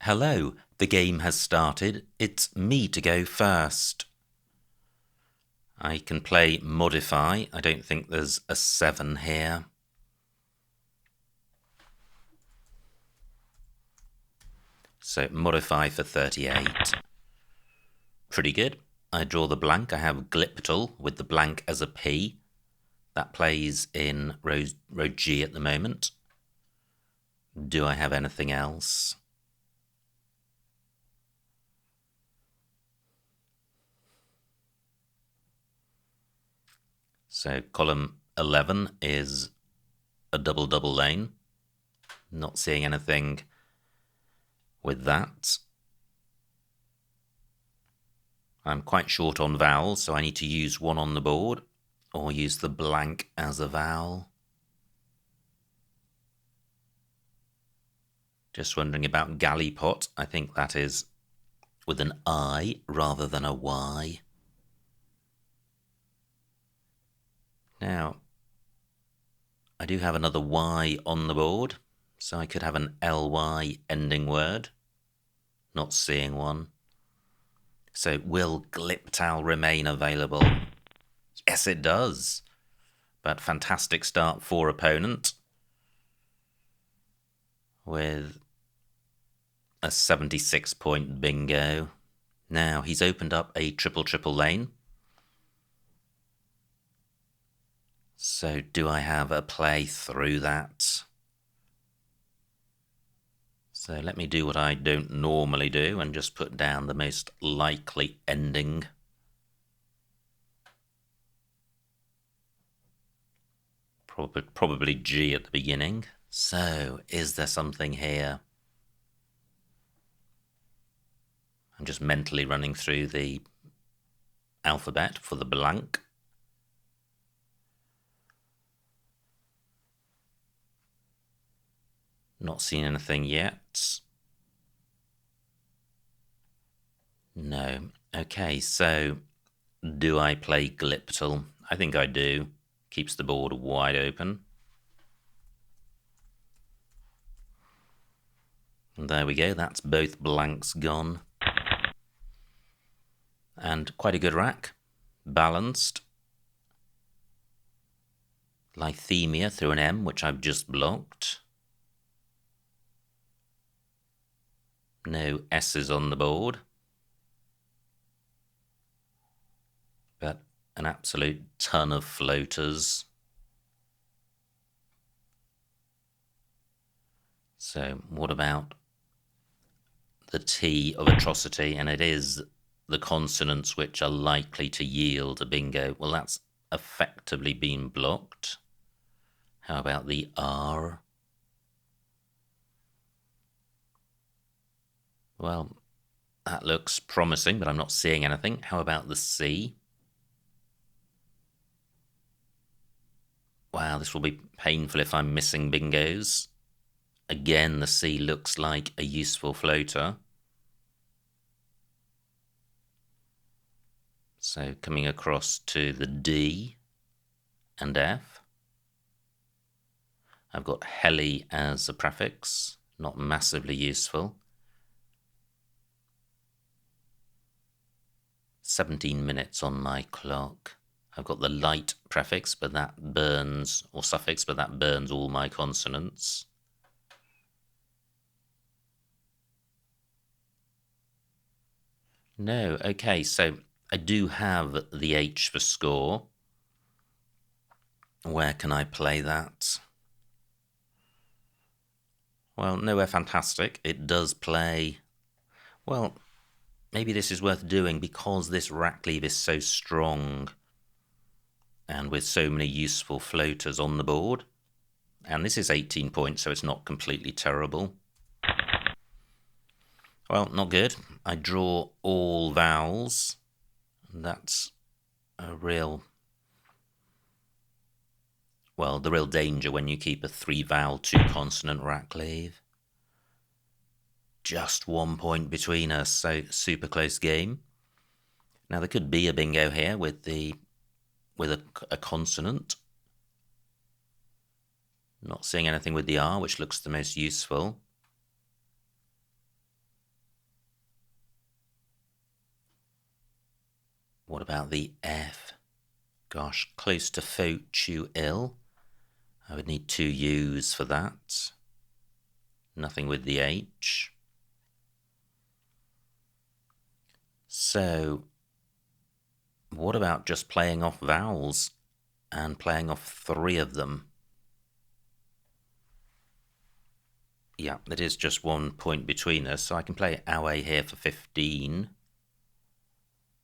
Hello, the game has started. It's me to go first. I can play modify. I don't think there's a 7 here. So modify for 38. Pretty good. I draw the blank. I have Glyptal with the blank as a P. That plays in row G at the moment. Do I have anything else? So column 11 is a double lane. Not seeing anything with that. I'm quite short on vowels, so I need to use one on the board or use the blank as a vowel. Just wondering about gallipot. I think that is with an I rather than a Y. Now, I do have another Y on the board, so I could have an LY ending word. Not seeing one. So will Glyptal remain available? Yes, it does. But fantastic start for opponent with a 76-point bingo. Now he's opened up a triple lane. So do I have a play through that? So let me do what I don't normally do and just put down the most likely ending. Probably G at the beginning. So is there something here? I'm just mentally running through the alphabet for the blank. Not seen anything yet. No. Okay, so do I play Glyptal? I think I do. Keeps the board wide open. And there we go, that's both blanks gone. And quite a good rack. Balanced. Lithemia through an M, which I've just blocked. No S's on the board. But an absolute ton of floaters. So what about the T of atrocity? And it is the consonants which are likely to yield a bingo. Well, that's effectively been blocked. How about the R? Well, that looks promising, but I'm not seeing anything. How about the C? Wow, this will be painful if I'm missing bingos. Again, the C looks like a useful floater. So coming across to the D and F. I've got heli as a prefix, not massively useful. 17 minutes on my clock. I've got the light prefix, but that burns, or suffix, but that burns all my consonants. No, okay, so I do have the H for score. Where can I play that? Well, nowhere fantastic. It does play... Well, maybe this is worth doing because this rack leave is so strong and with so many useful floaters on the board. And this is 18 points, so it's not completely terrible. Well, not good. I draw all vowels. That's a real... Well, the real danger when you keep a 3-vowel, 2-consonant rack leave. Just 1 point between us, so super close game. Now there could be a bingo here with a consonant. Not seeing anything with the R, which looks the most useful. What about the F? Gosh, close to fo, chu, ill. I would need 2 U's for that. Nothing with the H. So, what about just playing off vowels and playing off 3 of them? Yeah, it is just 1 point between us, so I can play awe here for 15.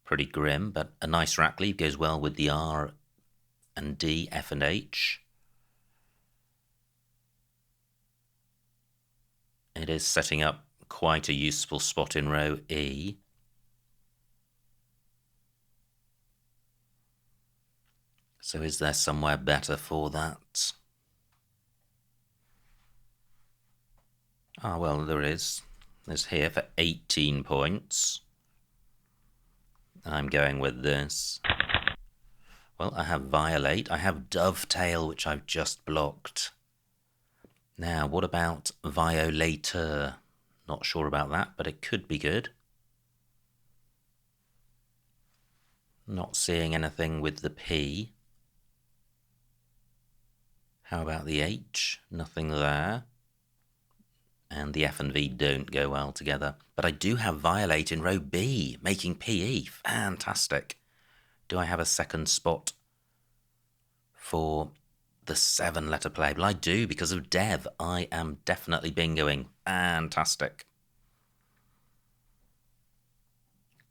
Pretty grim, but a nice rack leave goes well with the R and D, F and H. It is setting up quite a useful spot in row E. So is there somewhere better for that? Ah, well, there is. There's here for 18 points. I'm going with this. Well, I have violate. I have dovetail, which I've just blocked. Now, what about violator? Not sure about that, but it could be good. Not seeing anything with the P. How about the H? Nothing there. And the F and V don't go well together. But I do have violate in row B, making PE. Fantastic. Do I have a second spot for the 7-letter play? Well, I do, because of Dev. I am definitely bingoing. Fantastic.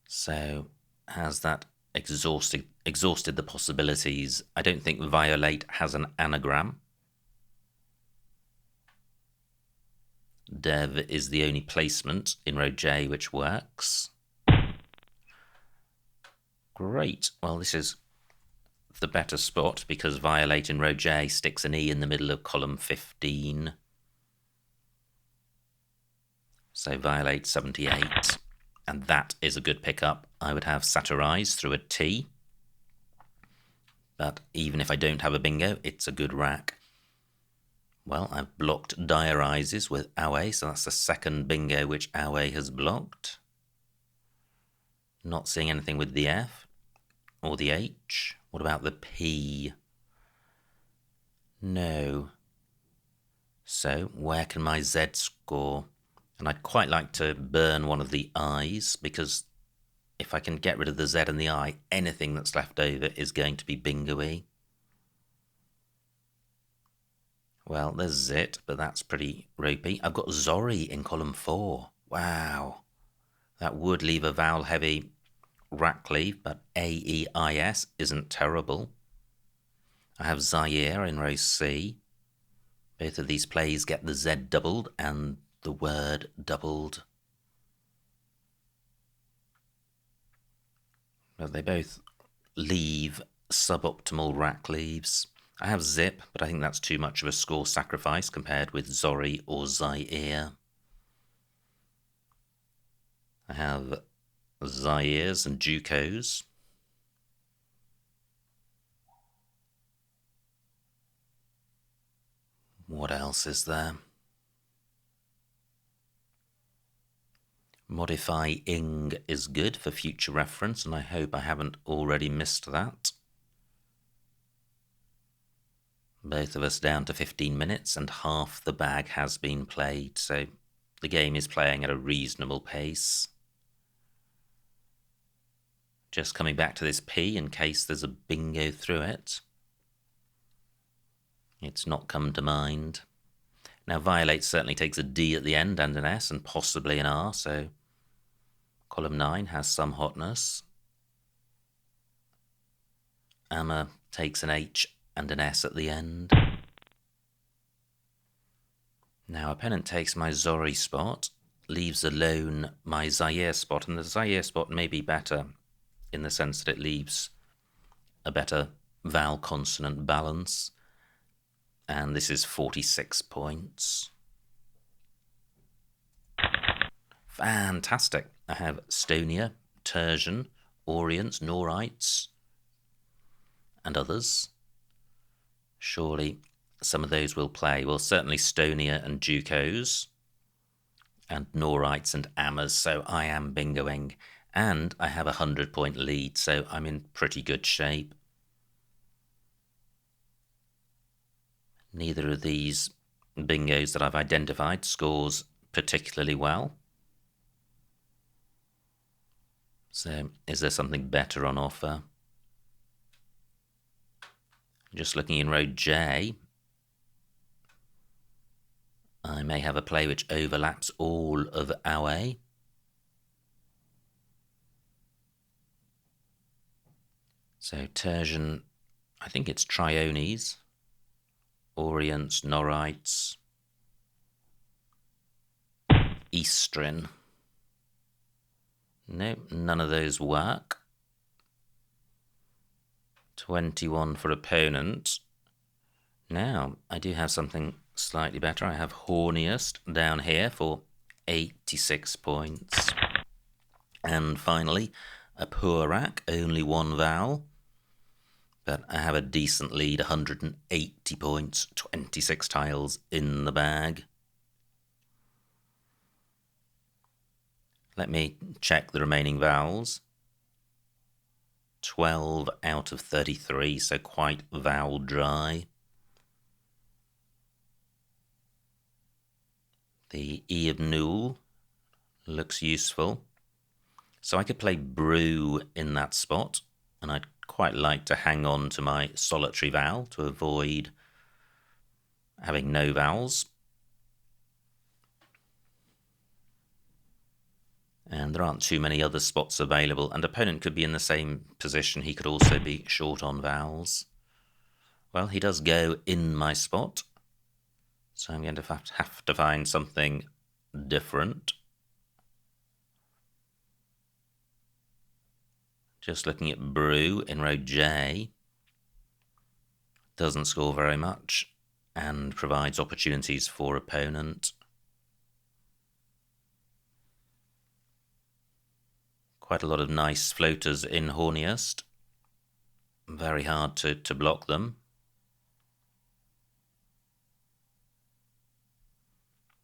So, has that exhausted the possibilities? I don't think violate has an anagram. Dev is the only placement in row J which works. Great. Well, this is the better spot because violate in row J sticks an E in the middle of column 15. So violate 78. And that is a good pickup. I would have satirize through a T. But even if I don't have a bingo, it's a good rack. Well, I've blocked diarizes with awe, so that's the second bingo which awe has blocked. Not seeing anything with the F or the H. What about the P? No. So, where can my Z score? And I'd quite like to burn one of the I's, because if I can get rid of the Z and the I, anything that's left over is going to be bingo-y. Well, there's Zit, but that's pretty ropey. I've got Zori in column 4. Wow. That would leave a vowel-heavy rack leave, but A-E-I-S isn't terrible. I have Zaire in row C. Both of these plays get the Z doubled and the word doubled. But they both leave suboptimal rack leaves. I have Zip, but I think that's too much of a score sacrifice compared with Zori or Zaire. I have Zaires and Jukos. What else is there? Modify ing is good for future reference, and I hope I haven't already missed that. Both of us down to 15 minutes, and half the bag has been played, so the game is playing at a reasonable pace. Just coming back to this P in case there's a bingo through it. It's not come to mind. Now, violate certainly takes a D at the end and an S and possibly an R, so column 9 has some hotness. Amma takes an H and an S at the end. Now, a pennant takes my Zori spot, leaves alone my Zaire spot, and the Zaire spot may be better in the sense that it leaves a better vowel-consonant balance. And this is 46 points. Fantastic. I have Stonia, Tertian, Orients, Norites, and others. Surely some of those will play. Well, certainly Stonia and Jukos, and Norites and Ammas, so I am bingoing. And I have a 100-point lead, so I'm in pretty good shape. Neither of these bingos that I've identified scores particularly well. So is there something better on offer? Just looking in row J, I may have a play which overlaps all of our. So Tertian, I think it's Triones, Orients, Norites, Eastrin. No, none of those work. 21 for opponent. Now, I do have something slightly better. I have Horniest down here for 86 points. And finally, a poor rack, only one vowel. But I have a decent lead, 180 points, 26 tiles in the bag. Let me check the remaining vowels. 12 out of 33, so quite vowel dry. The E of Newell looks useful. So I could play brew in that spot, and I'd quite like to hang on to my solitary vowel to avoid having no vowels. And there aren't too many other spots available, and opponent could be in the same position. He could also be short on vowels. Well, he does go in my spot, so I'm going to have to find something different. Just looking at brew in row J, doesn't score very much and provides opportunities for opponent. Quite a lot of nice floaters in Horniest. Very hard to block them.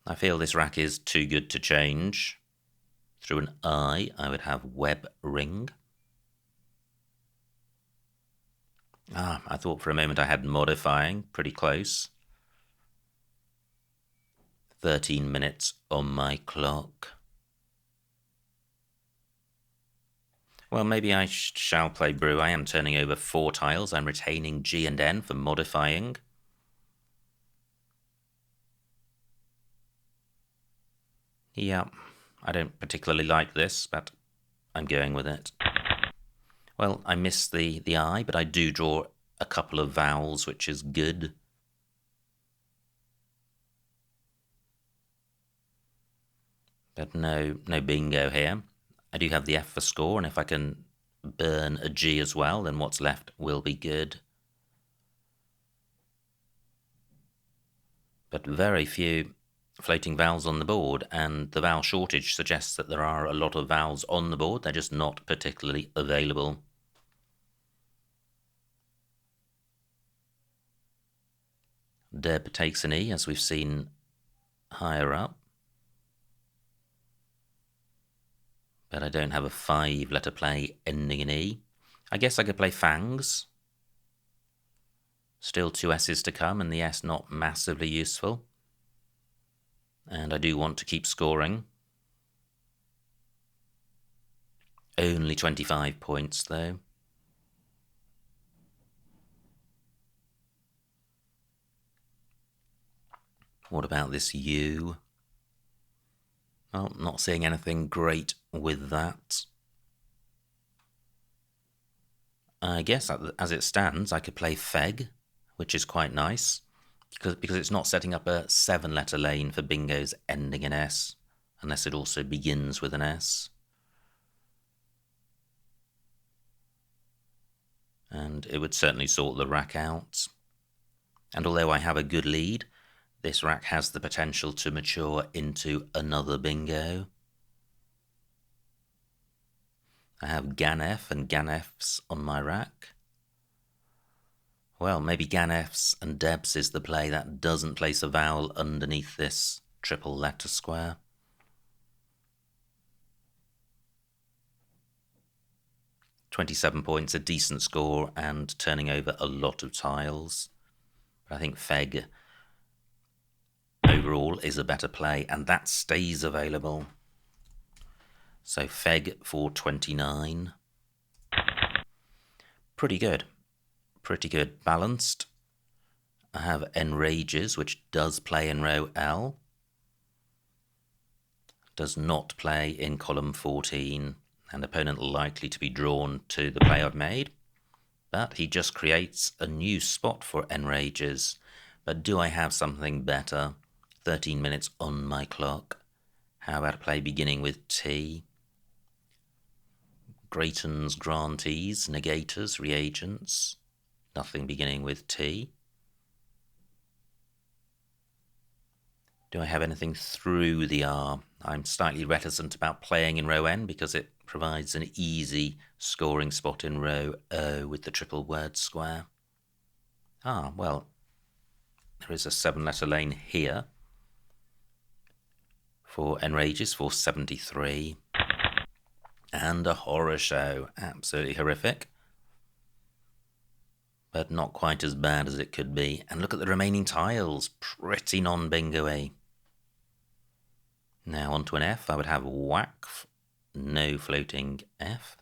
I feel this rack is too good to change. Through an I would have web ring. I thought for a moment I had modifying, pretty close. 13 minutes on my clock. Well, maybe I shall play brew. I am turning over 4 tiles. I'm retaining G and N for modifying. Yeah, I don't particularly like this, but I'm going with it. Well, I missed the I, but I do draw a couple of vowels, which is good. But no bingo here. I do have the F for score, and if I can burn a G as well, then what's left will be good. But very few floating vowels on the board, and the vowel shortage suggests that there are a lot of vowels on the board. They're just not particularly available. Deb takes an E, as we've seen higher up. But I don't have a 5-letter play ending in E. I guess I could play Fangs. Still 2 S's to come, and the S not massively useful. And I do want to keep scoring. Only 25 points, though. What about this U? Well, not seeing anything great with that. I guess as it stands, I could play Feg, which is quite nice, because it's not setting up a 7-letter lane for bingos ending in S, unless it also begins with an S. And it would certainly sort the rack out. And although I have a good lead, this rack has the potential to mature into another bingo. I have Gan-F and Gan-Fs on my rack. Well, maybe Gan-Fs and Debs is the play that doesn't place a vowel underneath this triple letter square. 27 points, a decent score, and turning over a lot of tiles. But I think Feg overall is a better play, and that stays available. So Feg for 29. Pretty good. Pretty good. Balanced. I have Enrages, which does play in row L. Does not play in column 14, and opponent likely to be drawn to the play I've made. But he just creates a new spot for Enrages. But do I have something better? 13 minutes on my clock. How about a play beginning with T? Grayton's Grantees, Negators, Reagents. Nothing beginning with T. Do I have anything through the R? I'm slightly reticent about playing in row N because it provides an easy scoring spot in row O with the triple word square. Ah, well, there is a 7-letter lane here for Enrages for 73. And a horror show. Absolutely horrific. But not quite as bad as it could be. And look at the remaining tiles. Pretty non-bingo-y. Now onto an F. I would have whack. No floating F.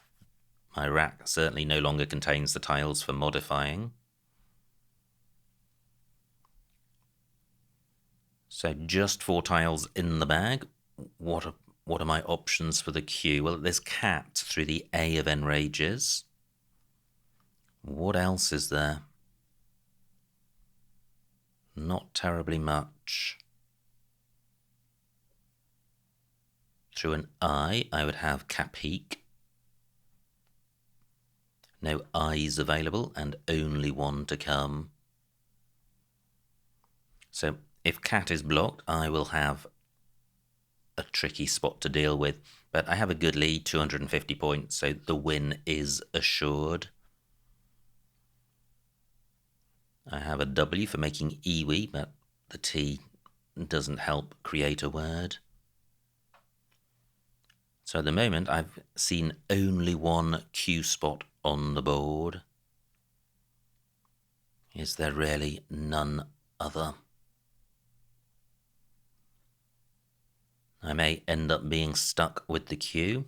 My rack certainly no longer contains the tiles for modifying. So just 4 tiles in the bag. What are my options for the Q? Well, there's cat through the A of Enrages. What else is there? Not terribly much. Through an I would have Capique. No I's available and only one to come. So if cat is blocked, I will have a tricky spot to deal with. But I have a good lead, 250 points, so the win is assured. I have a W for making iwi, but the T doesn't help create a word. So at the moment, I've seen only one Q spot on the board. Is there really none other? I may end up being stuck with the Q.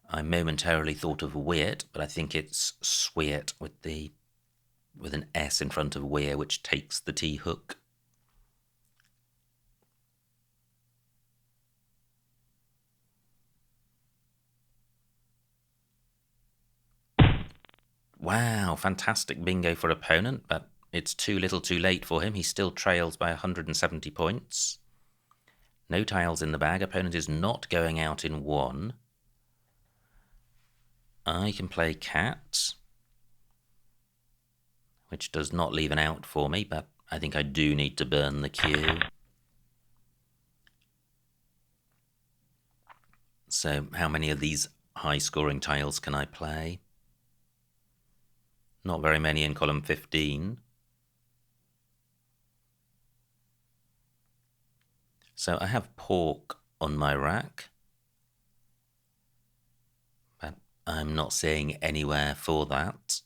I momentarily thought of Weird, but I think it's Sweet with an S in front of Weir, which takes the T hook. Wow, fantastic bingo for opponent, but it's too little too late for him. He still trails by 170 points. No tiles in the bag. Opponent is not going out in 1. I can play cat, which does not leave an out for me, but I think I do need to burn the Q. So how many of these high-scoring tiles can I play? Not very many in column 15. So I have pork on my rack, but I'm not seeing anywhere for that.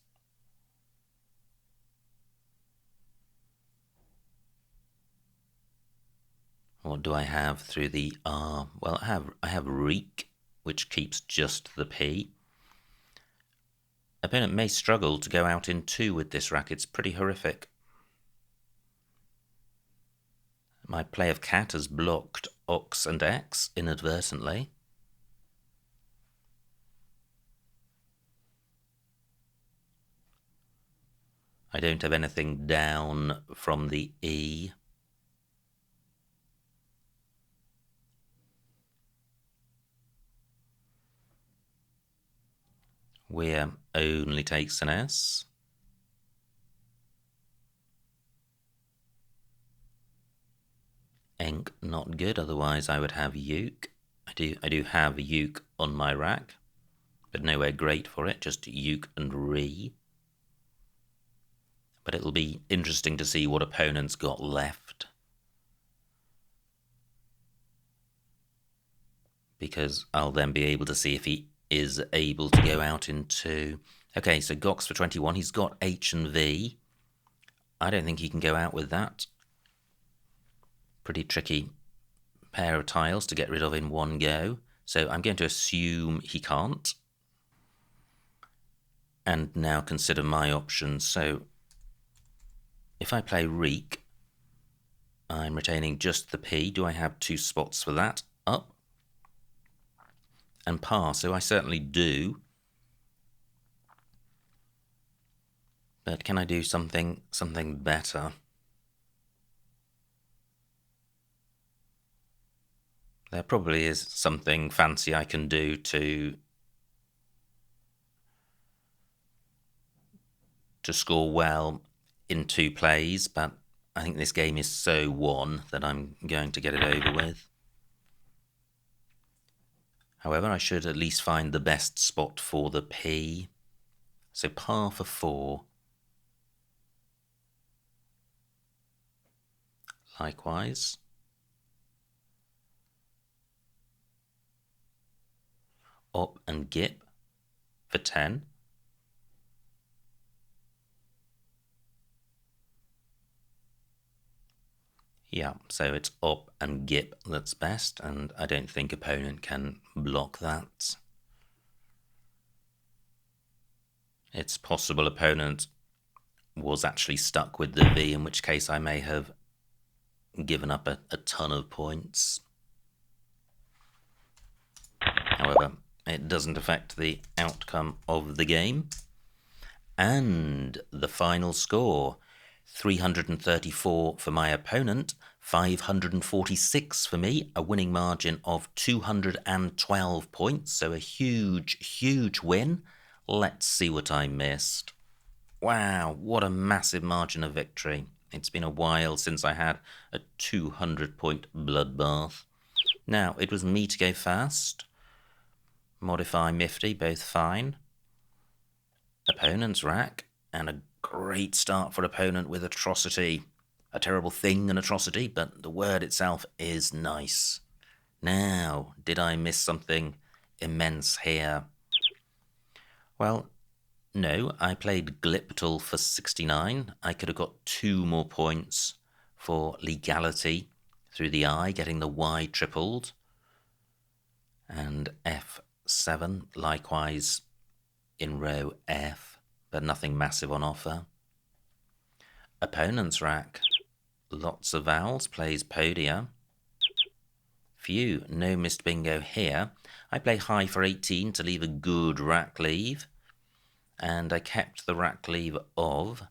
What do I have through the R? Well, I have reek, which keeps just the P. Opponent may struggle to go out in 2 with this rack. It's pretty horrific. My play of cat has blocked Ox and X inadvertently. I don't have anything down from the E. Weir only takes an S. Enk not good, otherwise I would have Uke. I do have Uke on my rack, but nowhere great for it, just Uke and Re. But it'll be interesting to see what opponent's got left, because I'll then be able to see if he is able to go out into... Okay, so Gox for 21. He's got H and V. I don't think he can go out with that. Pretty tricky pair of tiles to get rid of in one go. So I'm going to assume he can't. And now consider my options. So if I play Reek, I'm retaining just the P. Do I have 2 spots for that? Up. And pass, so I certainly do. But can I do something better? There probably is something fancy I can do to score well in 2 plays, but I think this game is so won that I'm going to get it over with. However, I should at least find the best spot for the P. So par for 4. Likewise. Op and Gip for 10. Yeah, so it's Op and Gip that's best, and I don't think opponent can block that. It's possible opponent was actually stuck with the V, in which case I may have given up a ton of points. However, it doesn't affect the outcome of the game. And the final score, 334 for my opponent, 546 for me, a winning margin of 212 points, so a huge win. Let's see what I missed. Wow, what a massive margin of victory. It's been a while since I had a 200-point bloodbath. Now, it was me to go fast. Modify Mifty, both fine. Opponent's rack, and a great start for opponent with Atrocity. A terrible thing, an Atrocity, but the word itself is nice. Now, did I miss something immense here? Well, no, I played Gliptal for 69. I could have got 2 more points for legality through the I, getting the Y tripled. And F7, likewise in row F, but nothing massive on offer. Opponent's rack, lots of vowels, plays Podia. Phew, no missed bingo here. I play high for 18 to leave a good rack leave. And I kept the rack leave of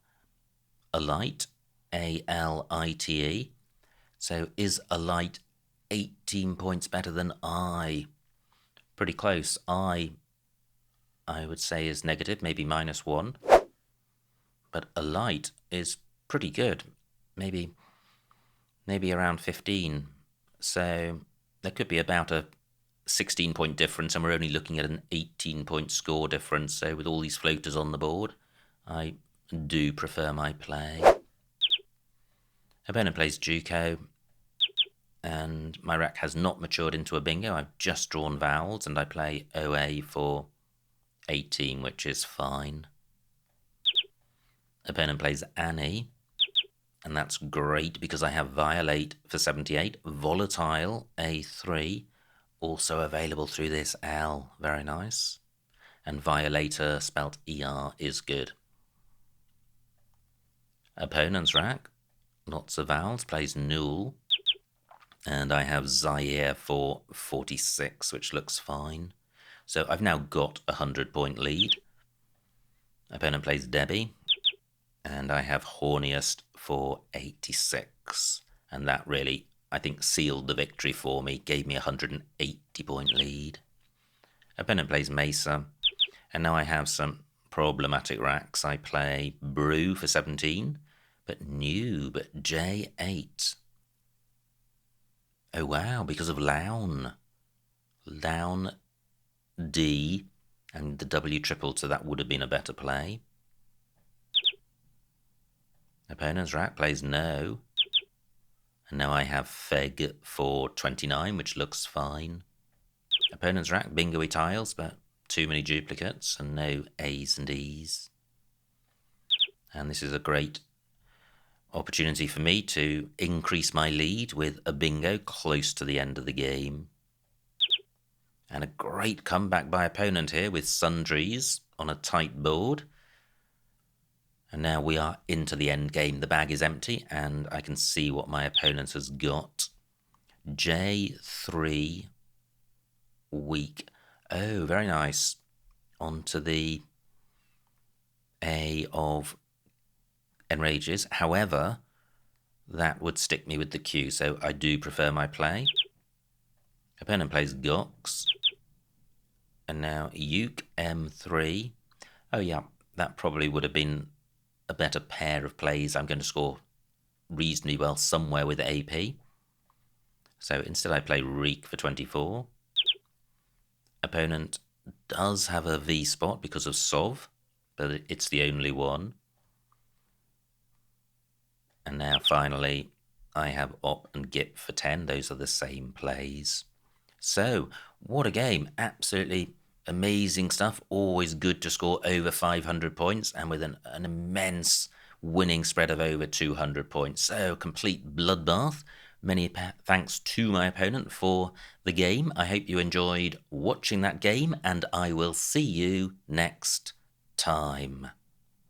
Alite, A-L-I-T-E. So is Alite 18 points better than I? Pretty close. I would say is negative, maybe -1. But Alite is pretty good. Maybe around 15. So there could be about a 16-point difference, and we're only looking at an 18-point score difference. So with all these floaters on the board, I do prefer my play. Opponent plays Juco, and my rack has not matured into a bingo. I've just drawn vowels, and I play OA for 18, which is fine. Opponent plays Annie, and that's great because I have Violate for 78, Volatile A3, also available through this L, very nice. And Violator, spelt ER, is good. Opponent's rack, lots of vowels, plays Null. And I have Zaire for 46, which looks fine. So I've now got a 100-point lead. Opponent plays Debbie. And I have Horniest for 86. And that really, I think, sealed the victory for me, gave me a 180-point lead. Opponent plays Mesa, and now I have some problematic racks. I play Brew for 17, but Noob, J8. Oh wow, because of Lown. Lown, D, and the W tripled, so that would have been a better play. Opponent's rack plays No. And now I have Feg for 29, which looks fine. Opponent's rack, bingo-y tiles, but too many duplicates and no A's and E's. And this is a great opportunity for me to increase my lead with a bingo close to the end of the game. And a great comeback by opponent here with sundries on a tight board. And now we are into the end game. The bag is empty and I can see what my opponent has got. J3 weak. Oh, very nice. On to the A of enrages. However, that would stick me with the Q, so I do prefer my play. Opponent plays Gox. And now Uke M3. Oh yeah, that probably would have been a better pair of plays. I'm going to score reasonably well somewhere with AP. So instead I play Reek for 24. Opponent does have a V spot because of Sov, but it's the only one. And now finally I have Op and Gip for 10. Those are the same plays. So what a game. Absolutely amazing stuff. Always good to score over 500 points and with an immense winning spread of over 200 points. So complete bloodbath. Many thanks to my opponent for the game. I hope you enjoyed watching that game and I will see you next time.